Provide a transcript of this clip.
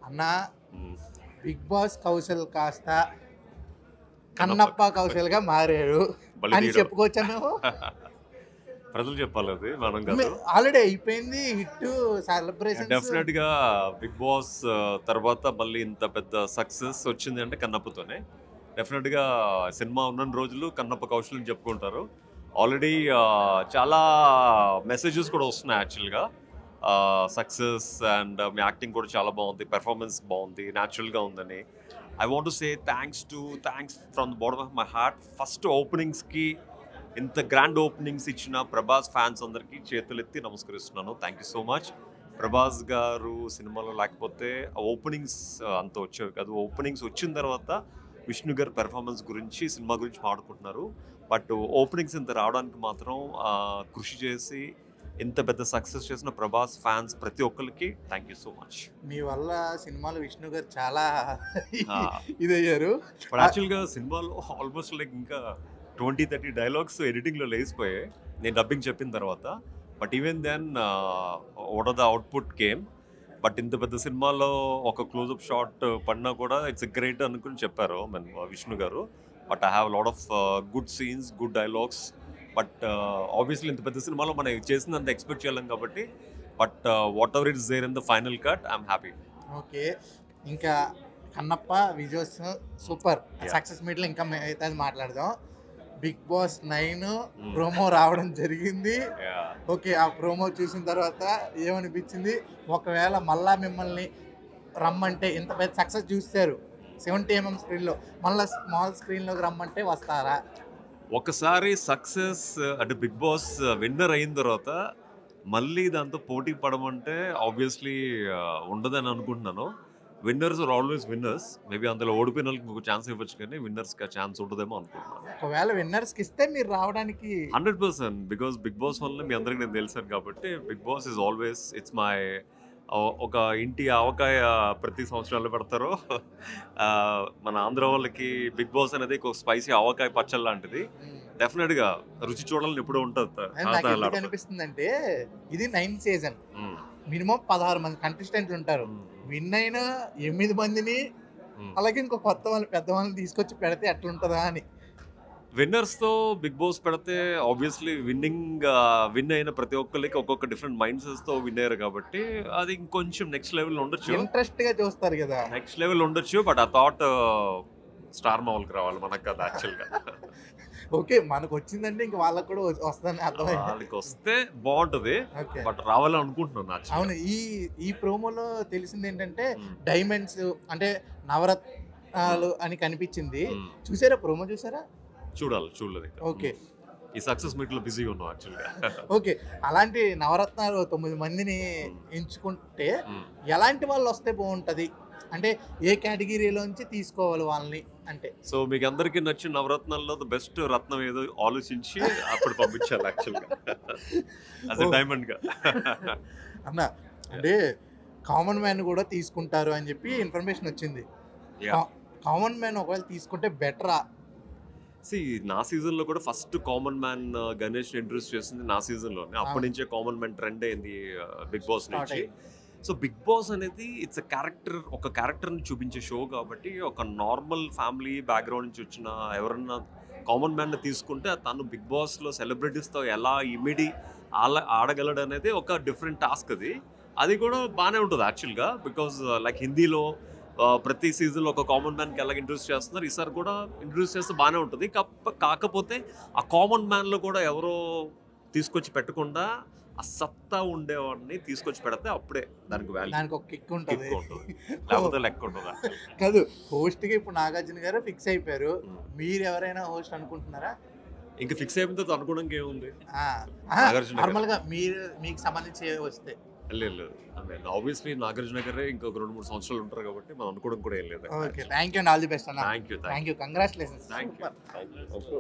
అన్న హ్మ్. Big boss Kaushal కాస్త కన్నప్ప కౌశల్గా మారాడు బలి అని తీయడం. చెప్పుకోవచ్చా మేము? ప్రజలు చెప్పాలి అది, మనం కాదు. ఆల్రెడీ అయిపోయింది హిట్ సెలబ్రేషన్స్. డెఫినెట్ గా బిగ్ బాస్ తర్వాత మళ్ళీ ఇంత పెద్ద సక్సెస్ వచ్చింది అంటే కన్నప్పతోనే. డెఫినెట్ గా సినిమా ఉన్న రోజులు కన్నప్ప కౌశల్ అని చెప్పుకుంటారు. ఆల్రెడీ చాలా మెసేజెస్ కూడా వస్తున్నాయి యాక్చువల్గా. సక్సెస్ అండ్ మీ యాక్టింగ్ కూడా చాలా బాగుంది, పెర్ఫార్మెన్స్ బాగుంది, న్యాచురల్గా ఉందని. I want to say thanks from the bottom of my heart. First ఓపెనింగ్స్కి ఇంత గ్రాండ్ ఓపెనింగ్స్ ఇచ్చిన ప్రభాస్ ఫ్యాన్స్ అందరికీ చేతులెత్తి నమస్కరిస్తున్నాను. Thank you so much. Prabhas గారు సినిమాలో లేకపోతే ఓపెనింగ్స్ అంత వచ్చేవి కాదు. ఓపెనింగ్స్ వచ్చిన తర్వాత విష్ణు గారి పెర్ఫార్మెన్స్ గురించి, సినిమా గురించి మాట్లాడుకుంటున్నారు. బట్ ఓపెనింగ్స్ ఇంత రావడానికి మాత్రం కృషి చేసి ఇంత పెద్ద సక్సెస్ చేసిన ప్రభాస్ ఫ్యాన్స్ ప్రతి ఒక్కరికి థ్యాంక్ యూ సో మచ్. మీ వల్ల సినిమాలో విష్ణు గారు చాలా ఇదయ్యారు. బట్ యాక్చువల్గా సినిమాలో ఆల్మోస్ట్ లైక్ ఇంకా 20-30 డైలాగ్స్ ఎడిటింగ్లో లేసిపోయాయి నేను డబ్బింగ్ చెప్పిన తర్వాత. But even then what are the output came. But ఇంత పెద్ద సినిమాలో ఒక క్లోజ్అప్ షాట్ పడినా కూడా ఇట్స్ ఎ గ్రేట్ అనుకుని చెప్పారు విష్ణు గారు. But I have lot of good scenes, good dialogues. But obviously ఇంత పెద్ద సినిమాలో మనం చేసిందంత ఎక్స్పెక్ట్ చేయలేం కాబట్టి. But what it's there in the final cut I'm happy. Okay, ఇంకా కన్నప్ప విజువల్స్ సూపర్. సక్సెస్ మీట్లో ఇంకా మిగతాది మాట్లాడదాం. బిగ్ బాస్ 9 ప్రోమో రావడం జరిగింది. ఓకే, ఆ ప్రోమో చూసిన తర్వాత ఏమనిపించింది? ఒకవేళ మళ్ళా మిమ్మల్ని రమ్మంటే, ఇంత పెద్ద సక్సెస్ చూస్తారు 70mm స్క్రీన్లో, మళ్ళీ స్మాల్ స్క్రీన్లోకి రమ్మంటే వస్తారా? ఒకసారి సక్సెస్ అంటే బిగ్ బాస్ విన్నర్ అయిన తర్వాత మళ్ళీ దాంతో పోటీ పడమంటే ఆబ్వియస్లీ ఉండదని అనుకుంటున్నాను. Winners are always winners. Maybe అందులో ఓడిపోయిన వాళ్ళకి ఇంకొక ఛాన్స్ ఇవ్వచ్చు, కానీ విన్నర్స్కి ఆ ఛాన్స్ ఉంటుందేమో అనుకుంటున్నాను. ఒకవేళ విన్నర్స్కి ఇస్తే మీరు రావడానికి 100%. బికాస్ బిగ్ బాస్ వల్ల మీ అందరికి నేను తెలిసాను కాబట్టి Bigg Boss is always it's my ఒక ఇంటి ఆవకాయ ప్రతి సంవత్సరాలు పెడతారు. మన ఆంధ్ర వాళ్ళకి బిగ్ బాస్ అనేది ఒక స్పైసీ ఆవకాయ పచ్చడి లాంటిది. డెఫినెట్గా రుచి చూడాలని ఎప్పుడూ ఉంటుంది. అనిపిస్తుంది అంటే ఇది 9th సీజన్, మినిమం 16 మంది కంటెస్టెంట్లు ఉంటారు. విన్ అయిన 8 మందిని అలాగే ఇంకో కొత్త వాళ్ళు పెద్ద వాళ్ళని తీసుకొచ్చి పెడితే ఎట్లుంటుందా అని. విన్నర్స్తో బిగ్ బాస్ పెడితే ఆబ్వియస్లీ విన్ అయిన ప్రతి ఒక్కరికి ఒక్కొక్క డిఫరెంట్ మైండ్ సెట్స్తో విన్ అయ్యారు కాబట్టి అది ఇంకొంచెం నెక్స్ట్ లెవెల్ ఉండొచ్చు, ఇంట్రెస్ట్గా చూస్తారు కదా. నెక్స్ట్ లెవెల్ ఉండొచ్చు. బట్ ఆ థాట్ స్టార్ మాల్కి రావాలి, మనకు కదా యాక్చువల్గా. ఓకే, మనకు వచ్చిందంటే ఇంక వాళ్ళకి కూడా వస్తుందని అర్థమైంది. వాళ్ళకి వస్తే బాగుంటుంది, బట్ రావాలని అనుకుంటున్నాను. అవును, ఈ ప్రోమోలో తెలిసింది ఏంటంటే డైమండ్స్ అంటే నవరత్నాలు అని కనిపించింది. చూసారా ప్రోమో? చూసారా? చూడలేదు. ఓకే, ఈ సక్సెస్ మీట్ లో బిజీగా ఉన్నాం యాక్చువల్గా. ఓకే, అలాంటి నవరత్నాలు 9 మందిని ఎంచుకుంటే ఎలాంటి వాళ్ళు వస్తే బాగుంటుంది అంటే ఏ కేటగిరీలోంచి తీసుకోవాలి వాళ్ళని అంటే? సో మీకు అందరికీ నచ్చిన నవరత్నాల్లో బెస్ట్ రత్నం ఏదో ఆలోచించి అప్పుడు పంపించాలి యాక్చువల్గా యాజ్ ఎ డైమండ్ గా. అన్న అంటే కామన్ మ్యాన్ కూడా తీసుకుంటారు అని చెప్పి ఇన్ఫర్మేషన్ వచ్చింది. కామన్ మ్యాన్ ఒకవేళ తీసుకుంటే బెటరా? నా సీజన్లో కూడా first common man Ganesh introduce చేసింది నా సీజన్లోనే. అప్పటి నుంచే కామన్ మ్యాన్ ట్రెండ్ అయింది బిగ్ బాస్ నుంచి. సో బిగ్ బాస్ అనేది ఇట్స్ ఒక క్యారెక్టర్ని చూపించే షో కాబట్టి ఒక నార్మల్ ఫ్యామిలీ బ్యాక్గ్రౌండ్ నుంచి వచ్చిన ఎవరన్నా కామన్ మ్యాన్ని తీసుకుంటే తను బిగ్ బాస్లో సెలబ్రిటీస్తో ఎలా ఆడగలడు అనేది ఒక డిఫరెంట్ టాస్క్. అది కూడా బాగానే ఉంటుంది యాక్చువల్గా. బికాజ్ లైక్ హిందీలో ప్రతి సీజన్లో ఒక కామన్ మ్యాన్కి ఎలా ఇంట్రడ్యూస్ చేస్తున్నారు, ఈసారి కూడా ఇంట్రడ్యూస్ చేస్తే బాగానే ఉంటుంది. కాకపోతే ఆ కామన్ మ్యాన్లో కూడా ఎవరో తీసుకొచ్చి పెట్టకుండా ఆ సత్తా ఉండేవాడిని తీసుకొచ్చి పెడితే అప్పుడే దానికి వాల్యూ, దానికి ఒక కిక్ ఉంటుంది, లేకపోతే లెక్క ఉంటుంది కాదు. హోస్ట్గా ఇప్పుడు నాగార్జున గారు ఫిక్స్ అయిపోయారు. మీరు ఎవరైనా హోస్ట్ అనుకుంటున్నారా? ఇంకా ఫిక్స్ అయిపోయిన తర్వాత అనుకోవడానికి ఏముంది? నార్మల్గా మీకు సంబంధించి వస్తే లేదు. ఆబ్వియస్లీ నాగార్జున గారే ఇంకొక 2-3 సంవత్సరాలు ఉంటారు కాబట్టి మనం అనుకోవడం కూడా ఏం లేదు. Okay, thank you and all the best అన్న. Thank you, congratulations. Thank you.